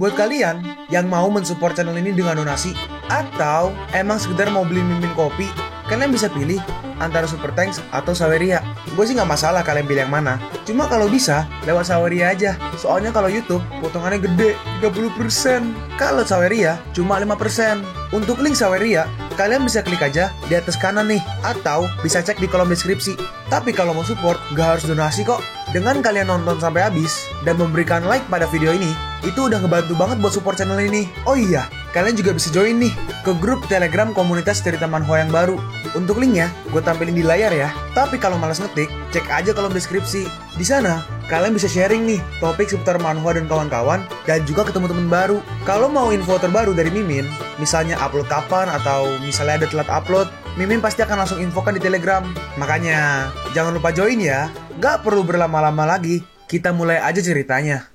Buat kalian yang mau mensupport channel ini dengan donasi, atau emang sekedar mau beli mimin kopi, kalian bisa pilih antara Super Thanks atau Saweria. Gue sih nggak masalah kalian pilih yang mana. Cuma kalau bisa lewat Saweria aja. Soalnya kalau YouTube potongannya gede 30%. Kalau Saweria cuma 5%. Untuk link Saweria kalian bisa klik aja di atas kanan nih, atau bisa cek di kolom deskripsi. Tapi kalau mau support nggak harus donasi kok. Dengan kalian nonton sampai habis dan memberikan like pada video ini, itu udah ngebantu banget buat support channel ini. Oh iya, kalian juga bisa join nih ke grup Telegram komunitas cerita manhwa yang baru. Untuk linknya gue tampilin di layar ya. Tapi kalau malas ngetik, cek aja kolom deskripsi. Di sana kalian bisa sharing nih topik seputar manhwa dan kawan-kawan, dan juga ketemu teman baru. Kalau mau info terbaru dari Mimin, misalnya upload kapan atau misalnya ada telat upload, Mimin pasti akan langsung infokan di Telegram. Makanya jangan lupa join ya. Gak perlu berlama-lama lagi, kita mulai aja ceritanya.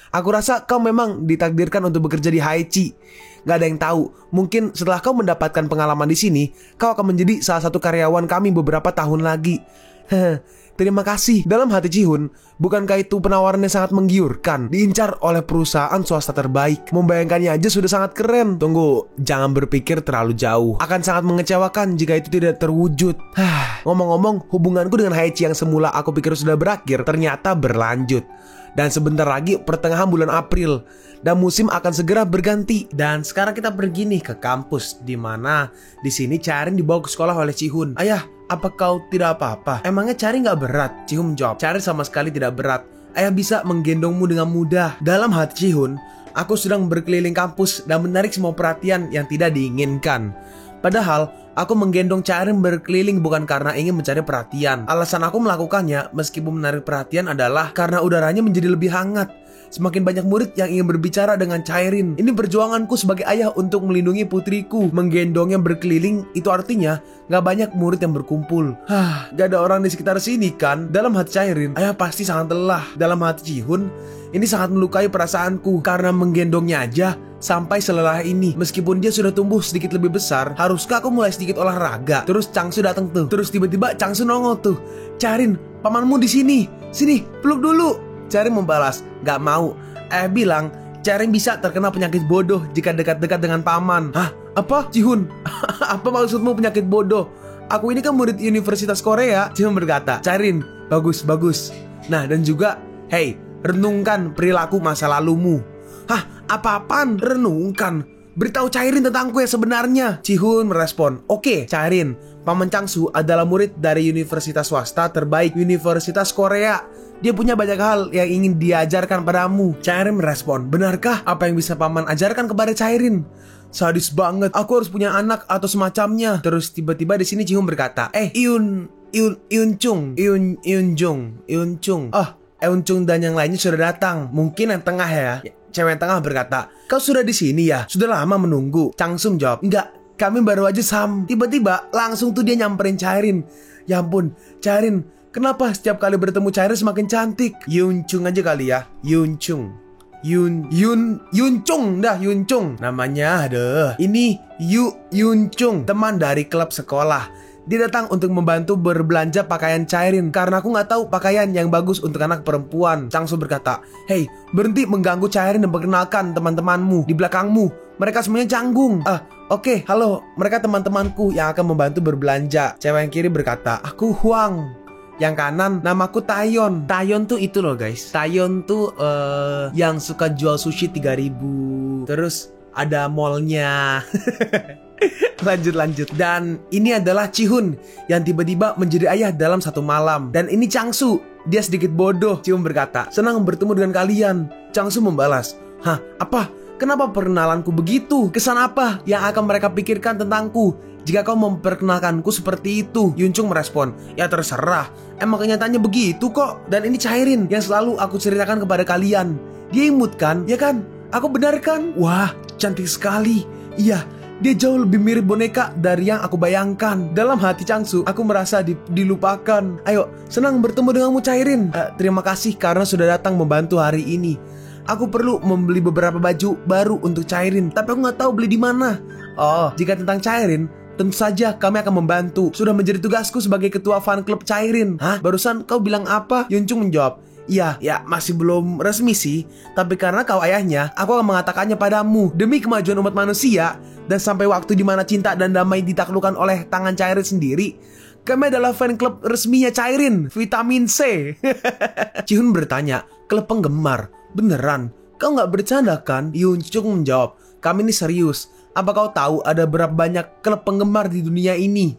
Aku rasa kau memang ditakdirkan untuk bekerja di Haichi. Gak ada yang tahu, mungkin setelah kau mendapatkan pengalaman di sini, kau akan menjadi salah satu karyawan kami beberapa tahun lagi. Terima kasih. Dalam hati Ji-hoon, bukankah itu penawaran yang sangat menggiurkan? Diincar oleh perusahaan swasta terbaik. Membayangkannya aja sudah sangat keren. Tunggu, jangan berpikir terlalu jauh. Akan sangat mengecewakan jika itu tidak terwujud. Ngomong-ngomong, hubunganku dengan Haichi yang semula aku pikir sudah berakhir, ternyata berlanjut. Dan sebentar lagi pertengahan bulan April, dan musim akan segera berganti. Dan sekarang kita pergi nih ke kampus, di mana di sini Chaerin dibawa ke sekolah oleh Ji-hoon. Ayah, apa kau tidak apa-apa? Emangnya Chaerin gak berat? Ji-hoon jawab, Chaerin sama sekali tidak berat. Ayah bisa menggendongmu dengan mudah. Dalam hati Ji-hoon, aku sedang berkeliling kampus dan menarik semua perhatian yang tidak diinginkan. Padahal aku menggendong Chaerin berkeliling bukan karena ingin mencari perhatian. Alasan aku melakukannya meskipun menarik perhatian adalah karena udaranya menjadi lebih hangat. Semakin banyak murid yang ingin berbicara dengan Chaerin. Ini perjuanganku sebagai ayah untuk melindungi putriku. Menggendongnya berkeliling itu artinya gak banyak murid yang berkumpul. Gak ada orang di sekitar sini kan? Dalam hati Chaerin, ayah pasti sangat lelah. Dalam hati Ji-hoon, ini sangat melukai perasaanku karena menggendongnya aja sampai selelah ini. Meskipun dia sudah tumbuh sedikit lebih besar, haruskah aku mulai sedikit olahraga? Terus Changsu datang tuh. Terus tiba-tiba Changsu nongol tuh. Chaerin, pamanmu di sini. Sini, peluk dulu. Chaerin membalas, gak mau. Ayah bilang Chaerin bisa terkena penyakit bodoh jika dekat-dekat dengan paman. Hah? Apa? Ji-hoon, apa maksudmu penyakit bodoh? Aku ini kan murid Universitas Korea. Ji-hoon berkata, Chaerin, bagus. Nah, dan juga, hey, renungkan perilaku masa lalumu. Hah? Apa-apaan? Renungkan? Beritahu Chaerin tentangku yang sebenarnya. Ji-hoon merespon, oke, Chaerin, paman Changsu adalah murid dari universitas swasta terbaik Universitas Korea. Dia punya banyak hal yang ingin diajarkan padamu. Chaerin merespon, benarkah apa yang bisa paman ajarkan kepada Chaerin? Sadis banget, aku harus punya anak atau semacamnya. Terus tiba-tiba di sini Ji-hoon berkata, Eun Chung dan yang lainnya sudah datang. Mungkin yang tengah ya. Cewek yang tengah berkata, kau sudah di sini ya? Sudah lama menunggu. Changsum jawab, enggak, kami baru aja Tiba-tiba langsung tuh dia nyamperin Chaerin. Ya ampun, Chaerin, kenapa setiap kali bertemu Chaerin semakin cantik? Yun Chung aja kali ya. Yun Chung namanya. Ini Yun Chung, teman dari klub sekolah. Dia datang untuk membantu berbelanja pakaian Chaerin karena aku nggak tahu pakaian yang bagus untuk anak perempuan. Changsu berkata, hey, berhenti mengganggu Chaerin dan perkenalkan teman-temanmu di belakangmu. Mereka semuanya canggung. Oke, halo, mereka teman-temanku yang akan membantu berbelanja. Cewek yang kiri berkata, aku Huang. Yang kanan, namaku Taeyeon. Taeyeon tuh itu loh guys. Taeyeon tuh yang suka jual sushi 3.000. Terus ada mallnya. Lanjut. Dan ini adalah Ji-hoon yang tiba-tiba menjadi ayah dalam satu malam. Dan ini Changsu, dia sedikit bodoh. Ji-hoon berkata, senang bertemu dengan kalian. Changsu membalas, hah, apa? Kenapa perkenalanku begitu? Kesan apa yang akan mereka pikirkan tentangku jika kau memperkenalkanku seperti itu? Yun Chung merespon, ya terserah, emang kenyataannya begitu kok. Dan ini Chaerin yang selalu aku ceritakan kepada kalian. Dia imut kan? Ya kan? Aku benar kan? Wah, cantik sekali. Iya, dia jauh lebih mirip boneka dari yang aku bayangkan. Dalam hati Changsu, aku merasa dilupakan. Ayo, senang bertemu denganmu Chaerin. Terima kasih karena sudah datang membantu hari ini. Aku perlu membeli beberapa baju baru untuk Chaerin, tapi aku nggak tahu beli di mana. Oh, jika tentang Chaerin, tentu saja kami akan membantu. Sudah menjadi tugasku sebagai ketua fan club Chaerin. Hah? Barusan kau bilang apa? Yun Chung menjawab, Iya, ya masih belum resmi sih. Tapi karena kau ayahnya, aku akan mengatakannya padamu. Demi kemajuan umat manusia, dan sampai waktu di mana cinta dan damai ditaklukkan oleh tangan Cairin sendiri, kami adalah fan klub resminya Cairin, Vitamin C. Ji-hoon bertanya, klub penggemar? Beneran? Kau nggak bercanda kan? Yoon-chung menjawab, kami ini serius. Apa kau tahu ada berapa banyak klub penggemar di dunia ini?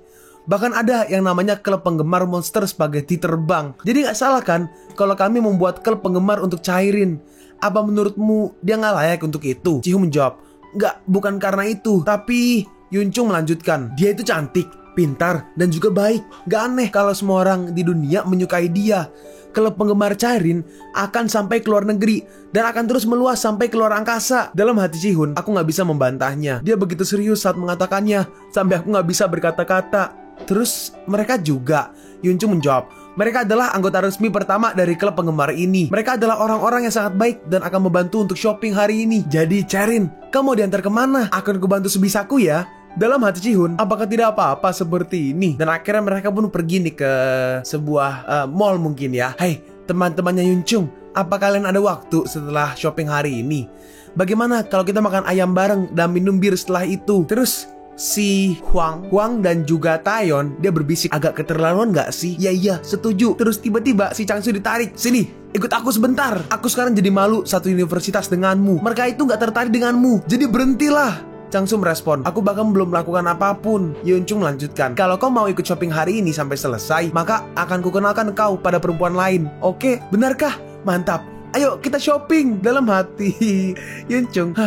Bahkan ada yang namanya klub penggemar monster spaghetti terbang. Jadi gak salah kan kalau kami membuat klub penggemar untuk Cairin? Apa menurutmu dia gak layak untuk itu? Ji-hoon menjawab, enggak, bukan karena itu. Tapi Yoon-chung melanjutkan, dia itu cantik, pintar, dan juga baik. Gak aneh kalau semua orang di dunia menyukai dia. Klub penggemar Cairin akan sampai ke luar negeri dan akan terus meluas sampai ke luar angkasa. Dalam hati Ji-hoon, aku gak bisa membantahnya. Dia begitu serius saat mengatakannya sampai aku gak bisa berkata-kata. Terus mereka juga, Yoon-chung menjawab, mereka adalah anggota resmi pertama dari klub penggemar ini. Mereka adalah orang-orang yang sangat baik dan akan membantu untuk shopping hari ini. Jadi Cairin, kamu mau diantar kemana? Akan kubantu sebisaku ya. Dalam hati Ji-hoon, apakah tidak apa-apa seperti ini? Dan akhirnya mereka pun pergi nih ke sebuah mall mungkin ya. Hai teman-temannya Yoon-chung, apa kalian ada waktu setelah shopping hari ini? Bagaimana kalau kita makan ayam bareng dan minum bir setelah itu? Terus si Hwang dan juga Taeyeon, dia berbisik, agak keterlaluan gak sih? Ya iya, setuju. Terus tiba-tiba si Changsu ditarik, sini, ikut aku sebentar. Aku sekarang jadi malu satu universitas denganmu. Mereka itu gak tertarik denganmu, jadi berhentilah. Changsu merespon, aku bahkan belum melakukan apapun. Yoon-chung melanjutkan, kalau kau mau ikut shopping hari ini sampai selesai, maka akan kukenalkan kau pada perempuan lain. Oke, benarkah? Mantap, ayo kita shopping. Dalam hati Yoon-chung,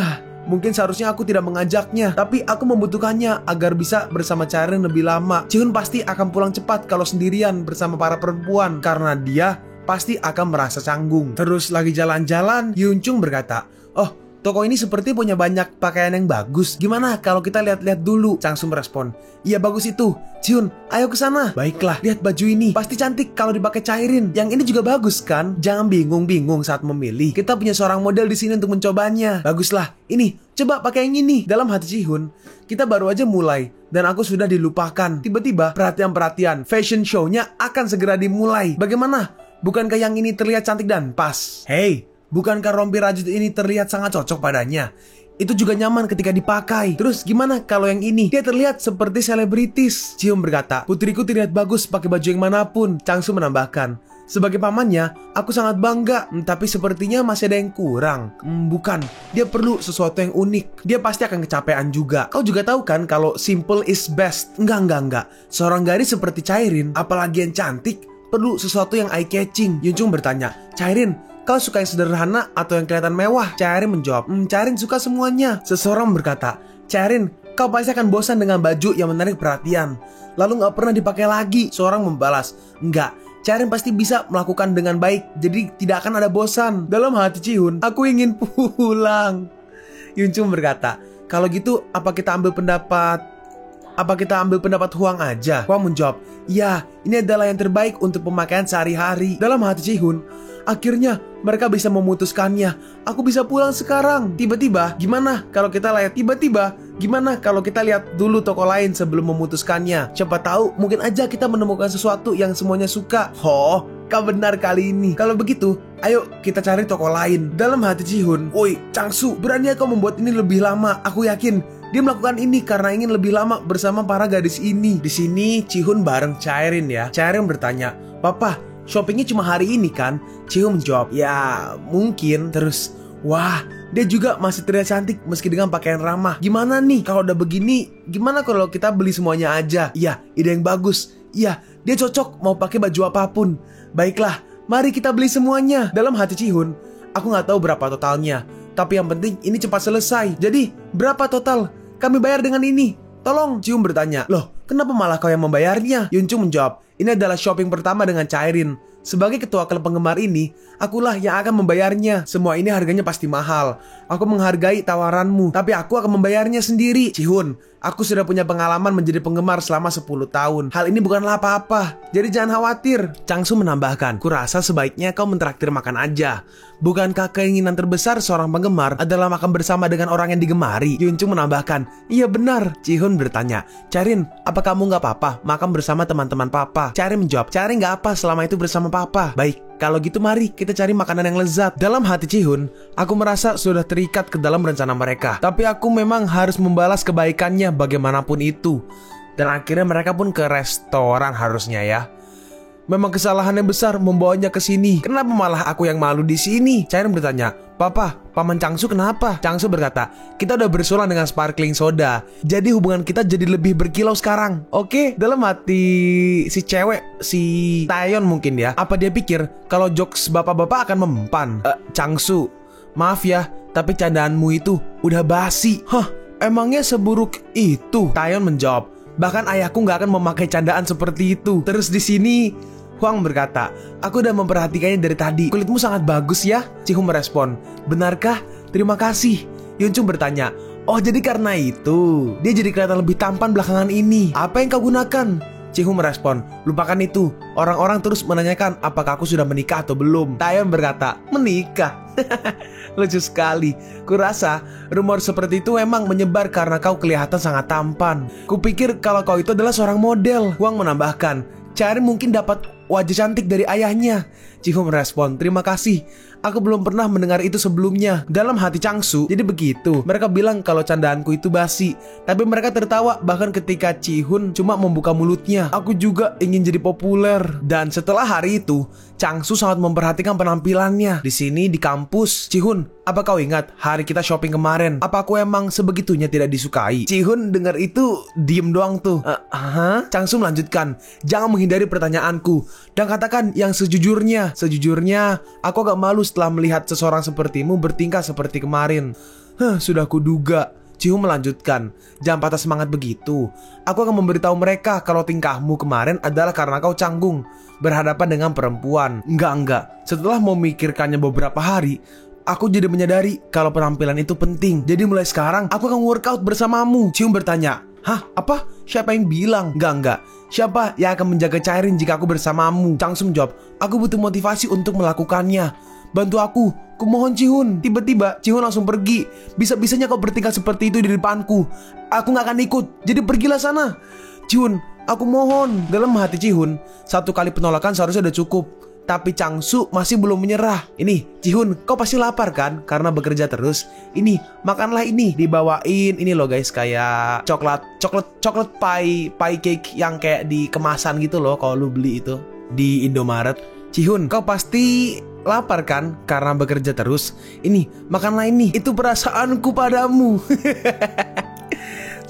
mungkin seharusnya aku tidak mengajaknya, tapi aku membutuhkannya agar bisa bersama Cairin lebih lama. Ji-hoon pasti akan pulang cepat kalau sendirian bersama para perempuan, karena dia pasti akan merasa canggung. Terus lagi jalan-jalan, Yoon-chung berkata, oh, toko ini seperti punya banyak pakaian yang bagus. Gimana kalau kita lihat-lihat dulu? Changsu merespon, iya bagus itu. Ji-hoon, ayo ke sana. Baiklah, lihat baju ini. Pasti cantik kalau dipakai Cairin. Yang ini juga bagus kan? Jangan bingung-bingung saat memilih. Kita punya seorang model di sini untuk mencobanya. Baguslah, ini coba pakai yang ini. Dalam hati Ji-hoon, kita baru aja mulai dan aku sudah dilupakan. Tiba-tiba perhatian fashion show-nya akan segera dimulai. Bagaimana? Bukankah yang ini terlihat cantik dan pas? Hey, bukankah rompi rajut ini terlihat sangat cocok padanya? Itu juga nyaman ketika dipakai. Terus gimana kalau yang ini? Dia terlihat seperti selebritis. Ji-hoon berkata, putriku terlihat bagus pakai baju yang manapun. Changsu menambahkan, sebagai pamannya, aku sangat bangga. Tapi sepertinya masih ada yang kurang. Bukan, dia perlu sesuatu yang unik. Dia pasti akan kecapean juga. Kau juga tahu kan kalau simple is best. Enggak. Seorang gadis seperti Cairin, apalagi yang cantik, perlu sesuatu yang eye-catching. Yoon-chung bertanya, Cairin, kau suka yang sederhana atau yang kelihatan mewah? Cairin menjawab, Cairin suka semuanya. Seseorang berkata, Cairin, kau pasti akan bosan dengan baju yang menarik perhatian, lalu gak pernah dipakai lagi. Seorang membalas, enggak, Cairin pasti bisa melakukan dengan baik, jadi tidak akan ada bosan. Dalam hati Ji-hoon, aku ingin pulang. Yoon-chung berkata, kalau gitu apa kita ambil pendapat Hwang aja? Hwang menjawab, ya, ini adalah yang terbaik untuk pemakaian sehari-hari. Dalam hati Ji-hoon, akhirnya mereka bisa memutuskannya. Aku bisa pulang sekarang. Tiba-tiba, gimana kalau kita lihat dulu toko lain sebelum memutuskannya? Siapa tahu, mungkin aja kita menemukan sesuatu yang semuanya suka. Oh, kau benar kali ini. Kalau begitu, ayo kita cari toko lain. Dalam hati Ji-hoon, woi, Changsu, berani kau membuat ini lebih lama. Aku yakin dia melakukan ini karena ingin lebih lama bersama para gadis ini. Di sini Ji-hoon bareng Cairin ya. Cairin bertanya, Papa, shoppingnya cuma hari ini kan? Ji-hoon menjawab, ya mungkin. Terus, wah, dia juga masih terlihat cantik meski dengan pakaian ramah. Gimana nih kalau udah begini? Gimana kalau kita beli semuanya aja? Iya, ide yang bagus. Iya, dia cocok mau pakai baju apapun. Baiklah, mari kita beli semuanya. Dalam hati Ji-hoon, aku gak tahu berapa totalnya, tapi yang penting ini cepat selesai. Jadi, berapa total? Kami bayar dengan ini. Tolong, Ji-hoon bertanya. Loh, kenapa malah kau yang membayarnya? Yoon-chung menjawab, ini adalah shopping pertama dengan Cairin. Sebagai ketua klub penggemar ini, akulah yang akan membayarnya. Semua ini harganya pasti mahal. Aku menghargai tawaranmu, tapi aku akan membayarnya sendiri. Ji-hoon, aku sudah punya pengalaman menjadi penggemar selama 10 tahun. Hal ini bukanlah apa-apa, jadi jangan khawatir. Changsu menambahkan, kurasa sebaiknya kau mentraktir makan aja. Bukankah keinginan terbesar seorang penggemar adalah makan bersama dengan orang yang digemari? Yoon-chung menambahkan, iya benar. Ji-hoon bertanya, Cairin, apa kamu gak apa-apa makan bersama teman-teman papa? Cairin menjawab, Cairin gak apa selama itu bersama papa. Baik, Kalau gitu mari kita cari makanan yang lezat. Dalam hati Cihun, aku merasa sudah terikat ke dalam rencana mereka. Tapi aku memang harus membalas kebaikannya bagaimanapun itu. Dan akhirnya mereka pun ke restoran harusnya ya. Memang kesalahan yang besar membawanya ke sini. Kenapa malah aku yang malu di sini? Chairren bertanya, "Papa, Paman Changsu kenapa?" Changsu berkata, "Kita udah bersulang dengan sparkling soda. Jadi hubungan kita jadi lebih berkilau sekarang." Oke, dalam hati si cewek, si Taeyeon mungkin ya. Apa dia pikir kalau jokes bapak-bapak akan mempan? Changsu, maaf ya, tapi candaanmu itu udah basi. Hah, emangnya seburuk itu? Taeyeon menjawab, bahkan ayahku nggak akan memakai candaan seperti itu. Terus di sini Hwang berkata, "Aku udah memperhatikannya dari tadi. Kulitmu sangat bagus ya." Chihun merespon, "Benarkah? Terima kasih." Yunchung bertanya, "Oh, jadi karena itu dia jadi kelihatan lebih tampan belakangan ini. Apa yang kau gunakan?" Chihun merespon, "Lupakan itu. Orang-orang terus menanyakan apakah aku sudah menikah atau belum." Taeyeon berkata, "Menikah?" Lucu sekali. Kurasa rumor seperti itu memang menyebar karena kau kelihatan sangat tampan. Kupikir kalau kau itu adalah seorang model. Hwang menambahkan, "Chairren mungkin dapat wajah cantik dari ayahnya." Chihun merespon, "Terima kasih. Aku belum pernah mendengar itu sebelumnya." Dalam hati Changsu, jadi begitu. Mereka bilang kalau candaanku itu basi. Tapi mereka tertawa bahkan ketika Chihun cuma membuka mulutnya. Aku juga ingin jadi populer. Dan setelah hari itu, Changsu sangat memperhatikan penampilannya. Di sini di kampus, "Chihun, apa kau ingat hari kita shopping kemarin? Apa aku emang sebegitunya tidak disukai?" Chihun dengar itu diem doang tuh. Changsu melanjutkan, "Jangan menghindari pertanyaanku dan katakan yang sejujurnya. Sejujurnya, aku agak malu setelah melihat seseorang sepertimu bertingkah seperti kemarin." Sudah kuduga." Chihun melanjutkan, "Jangan patah semangat begitu. Aku akan memberitahu mereka kalau tingkahmu kemarin adalah karena kau canggung berhadapan dengan perempuan." Enggak. Setelah memikirkannya beberapa hari, aku jadi menyadari kalau penampilan itu penting. Jadi mulai sekarang aku akan workout bersamamu. Chihun bertanya, "Hah? Apa? Siapa yang bilang?" Enggak. "Siapa yang akan menjaga Chairren jika aku bersamamu?" Changsu menjawab, "Aku butuh motivasi untuk melakukannya. Bantu aku, kumohon Chihun." Tiba-tiba Chihun langsung pergi. "Bisa-bisanya kau bertingkah seperti itu di depanku. Aku gak akan ikut, jadi pergilah sana." "Chihun, aku mohon." Dalam hati Chihun, satu kali penolakan seharusnya udah cukup. Tapi Changsu masih belum menyerah. "Ini, Chihun, kau pasti lapar kan? Karena bekerja terus. Ini, makanlah ini." Dibawain ini loh guys, kayak coklat pie cake yang kayak di kemasan gitu loh kalau lu beli itu di Indomaret. "Chihun, kau pasti lapar kan? Karena bekerja terus. Ini, makanlah ini. Itu perasaanku padamu."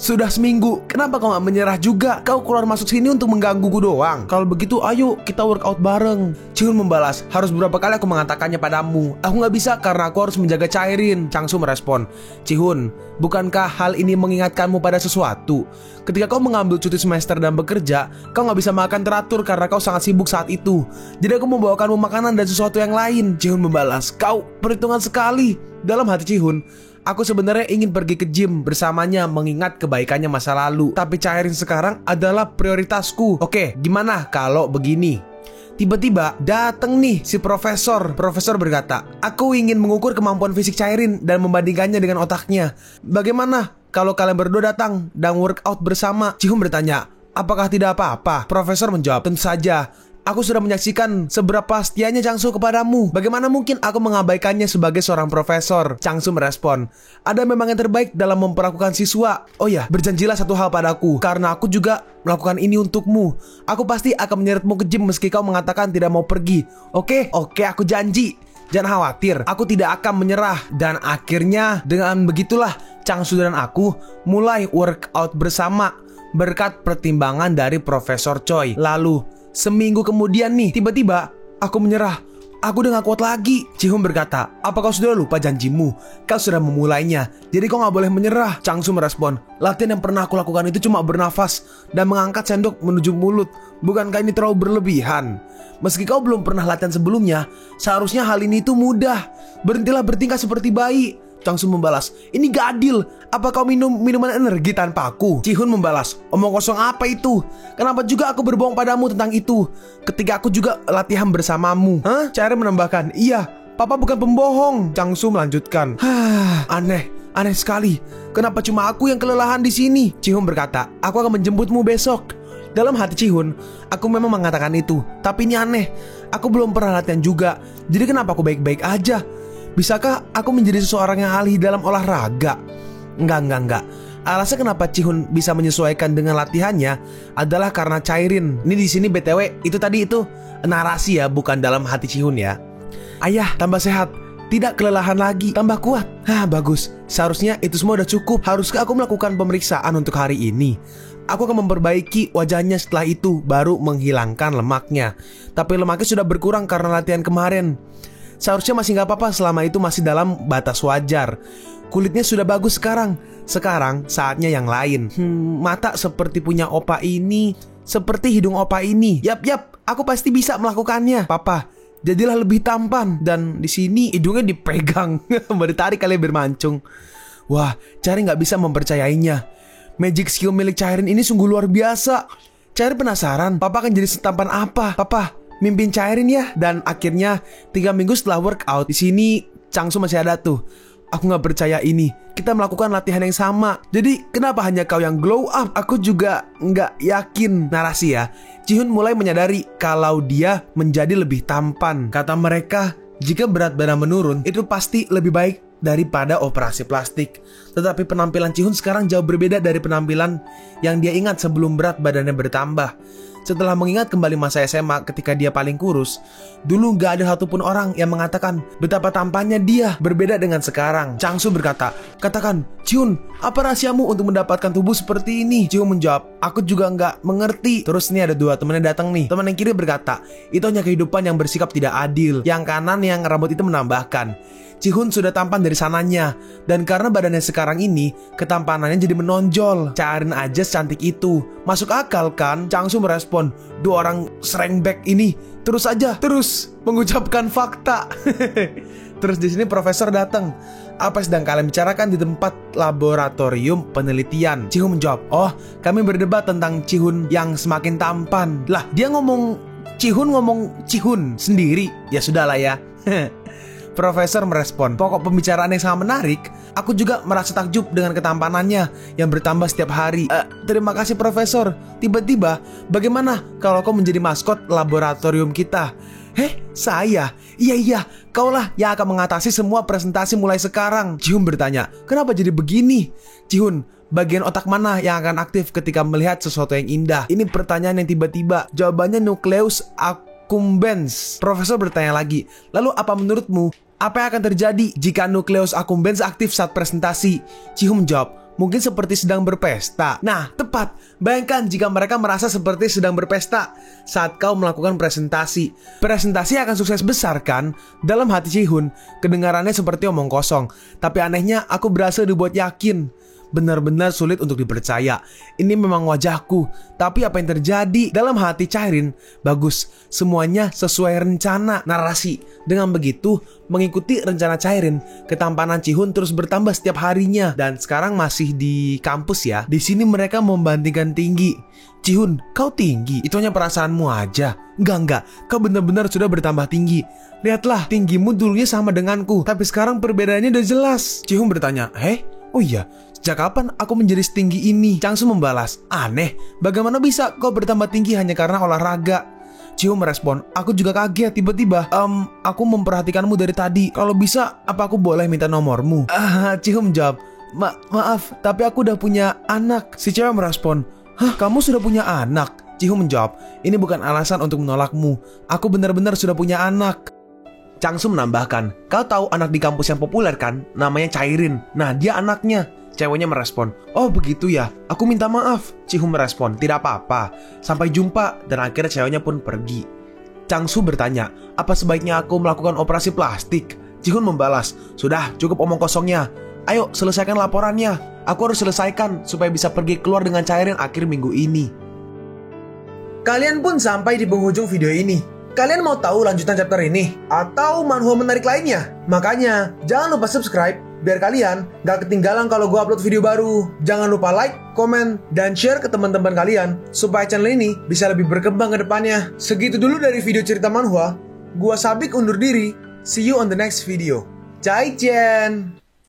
"Sudah seminggu, kenapa kau gak menyerah juga? Kau keluar masuk sini untuk menggangguku doang. Kalau begitu ayo kita workout bareng." Chihun membalas, "Harus berapa kali aku mengatakannya padamu? Aku gak bisa karena aku harus menjaga Chairren." Changsu merespon, "Chihun, bukankah hal ini mengingatkanmu pada sesuatu? Ketika kau mengambil cuti semester dan bekerja, kau gak bisa makan teratur karena kau sangat sibuk saat itu. Jadi aku membawakanmu makanan dan sesuatu yang lain." Chihun membalas, "Kau perhitungan sekali." Dalam hati Chihun, aku sebenarnya ingin pergi ke gym bersamanya mengingat kebaikannya masa lalu. Tapi Chairren sekarang adalah prioritasku. Oke, gimana kalau begini? Tiba-tiba dateng nih si profesor. Profesor berkata, "Aku ingin mengukur kemampuan fisik Chairren dan membandingkannya dengan otaknya. Bagaimana kalau kalian berdua datang dan workout bersama?" Chihun bertanya, "Apakah tidak apa-apa?" Profesor menjawab, "Tentu saja. Aku sudah menyaksikan seberapa setianya Changsu kepadamu. Bagaimana mungkin aku mengabaikannya sebagai seorang profesor?" Changsu merespon, "Ada memang yang terbaik dalam memperlakukan siswa. Oh ya, berjanjilah satu hal padaku, karena aku juga melakukan ini untukmu. Aku pasti akan menyeretmu ke gym meski kau mengatakan tidak mau pergi. Oke, aku janji. Jangan khawatir, aku tidak akan menyerah." Dan akhirnya dengan begitulah Changsu dan aku mulai workout bersama berkat pertimbangan dari Profesor Choi. Lalu seminggu kemudian nih, tiba-tiba aku menyerah. Aku udah gak kuat lagi. Chihun berkata, "Apa kau sudah lupa janjimu? Kau sudah memulainya, jadi kau gak boleh menyerah." Changsu merespon, "Latihan yang pernah aku lakukan itu cuma bernafas dan mengangkat sendok menuju mulut. Bukankah ini terlalu berlebihan? Meski kau belum pernah latihan sebelumnya, seharusnya hal ini itu mudah. Berhentilah bertingkah seperti bayi." Changsu membalas, "Ini gak adil. Apa kau minum minuman energi tanpa aku?" Chihun membalas, "Omong kosong apa itu? Kenapa juga aku berbohong padamu tentang itu ketika aku juga latihan bersamamu?" Chairren menambahkan, "Iya, Papa bukan pembohong." Changsu melanjutkan, Aneh sekali. Kenapa cuma aku yang kelelahan di sini?" Chihun berkata, "Aku akan menjemputmu besok." Dalam hati Chihun, aku memang mengatakan itu. Tapi ini aneh, aku belum pernah latihan juga. Jadi kenapa aku baik-baik aja? Bisakah aku menjadi seseorang yang ahli dalam olahraga? Enggak. Alasan kenapa Chihun bisa menyesuaikan dengan latihannya adalah karena Chairin. Ini di sini BTW, itu tadi itu narasi ya, bukan dalam hati Chihun ya. Ayah, tambah sehat. Tidak kelelahan lagi, tambah kuat. Bagus. Seharusnya itu semua udah cukup. Haruskah aku melakukan pemeriksaan untuk hari ini? Aku akan memperbaiki wajahnya setelah itu, baru menghilangkan lemaknya. Tapi lemaknya sudah berkurang karena latihan kemarin. Seharusnya masih gak apa-apa selama itu masih dalam batas wajar. Kulitnya sudah bagus sekarang. Sekarang saatnya yang lain. Mata seperti punya opa ini, seperti hidung opa ini. Yap, aku pasti bisa melakukannya. Papa, jadilah lebih tampan. Dan di sini hidungnya dipegang. Ditarik kali bermancung. Wah, Chairin gak bisa mempercayainya. Magic skill milik Chairin ini sungguh luar biasa. Chairin penasaran, Papa akan jadi setampan apa? Papa, mimpin Chairin ya. Dan akhirnya 3 minggu setelah workout, di sini Changsu masih ada tuh. Aku gak percaya ini. Kita melakukan latihan yang sama. Jadi kenapa hanya kau yang glow up? Aku juga gak yakin. Narasi ya, Chihun mulai menyadari kalau dia menjadi lebih tampan. Kata mereka, jika berat badan menurun, itu pasti lebih baik daripada operasi plastik. Tetapi penampilan Chihun sekarang jauh berbeda dari penampilan yang dia ingat sebelum berat badannya bertambah. Setelah mengingat kembali masa SMA ketika dia paling kurus, dulu gak ada satupun orang yang mengatakan betapa tampannya dia berbeda dengan sekarang. Changsu berkata, katakan, Chihun, apa rahasiamu untuk mendapatkan tubuh seperti ini? Chihun menjawab, aku juga gak mengerti. Terus nih ada 2 temannya datang nih. Teman yang kiri berkata, itu hanya kehidupan yang bersikap tidak adil. Yang kanan yang rambut itu menambahkan, Chihun sudah tampan dari sananya. Dan karena badannya sekarang ini, ketampanannya jadi menonjol. Chairin aja secantik itu. Masuk akal kan? Changsu merespon, 2 orang srengback ini terus mengucapkan fakta. Terus di sini profesor datang. Apa sedang kalian bicarakan di tempat laboratorium penelitian? Chihun menjawab, oh, kami berdebat tentang Chihun yang semakin tampan. Lah, dia ngomong Chihun sendiri. Ya sudahlah ya. Profesor merespon, pokok pembicaraan yang sangat menarik. Aku juga merasa takjub dengan ketampanannya yang bertambah setiap hari. Terima kasih Profesor. Tiba-tiba, bagaimana kalau kau menjadi maskot laboratorium kita? Saya? Iya, kaulah yang akan mengatasi semua presentasi mulai sekarang. Chihun bertanya, kenapa jadi begini? Chihun, bagian otak mana yang akan aktif ketika melihat sesuatu yang indah? Ini pertanyaan yang tiba-tiba. Jawabannya nucleus accumbens. Profesor bertanya lagi, lalu apa menurutmu? Apa yang akan terjadi jika nucleus accumbens aktif saat presentasi? Chihun menjawab, mungkin seperti sedang berpesta. Nah, tepat. Bayangkan jika mereka merasa seperti sedang berpesta saat kau melakukan presentasi. Presentasi akan sukses besar kan? Dalam hati Chihun, kedengarannya seperti omong kosong. Tapi anehnya, aku berhasil dibuat yakin. Benar-benar sulit untuk dipercaya. Ini memang wajahku. Tapi apa yang terjadi? Dalam hati Chairin, bagus, semuanya sesuai rencana. Narasi. Dengan begitu, mengikuti rencana Chairin, ketampanan Chihun terus bertambah setiap harinya. Dan sekarang masih di kampus ya. Di sini mereka membandingkan tinggi. Chihun, kau tinggi. Itu hanya perasaanmu aja. Enggak. Kau benar-benar sudah bertambah tinggi. Lihatlah, tinggimu dulunya sama denganku. Tapi sekarang perbedaannya udah jelas. Chihun bertanya, oh iya, sejak kapan aku menjadi setinggi ini? Changsu membalas, aneh, bagaimana bisa kau bertambah tinggi hanya karena olahraga? Chihun merespon, aku juga kaget tiba-tiba. Aku memperhatikanmu dari tadi. Kalau bisa, apa aku boleh minta nomormu? Chihun menjawab, maaf, tapi aku udah punya anak. Si cewek merespon, hah, kamu sudah punya anak? Chihun menjawab, ini bukan alasan untuk menolakmu. Aku benar-benar sudah punya anak. Changsu menambahkan, kau tahu anak di kampus yang populer kan? Namanya Chairin. Nah, dia anaknya. Ceweknya merespon, oh begitu ya, aku minta maaf. Chihun merespon, tidak apa-apa, sampai jumpa. Dan akhirnya ceweknya pun pergi. Changsu bertanya, apa sebaiknya aku melakukan operasi plastik? Chihun membalas, sudah cukup omong kosongnya. Ayo selesaikan laporannya. Aku harus selesaikan supaya bisa pergi keluar dengan Chairin akhir minggu ini. Kalian pun sampai di penghujung video ini. Kalian mau tahu lanjutan chapter ini? Atau manhwa menarik lainnya? Makanya jangan lupa subscribe biar kalian gak ketinggalan kalau gue upload video baru. Jangan lupa like, komen, dan share ke teman-teman kalian supaya channel ini bisa lebih berkembang ke depannya. Segitu dulu dari video cerita manhwa. Gua Sabik undur diri. See you on the next video. Zaijian.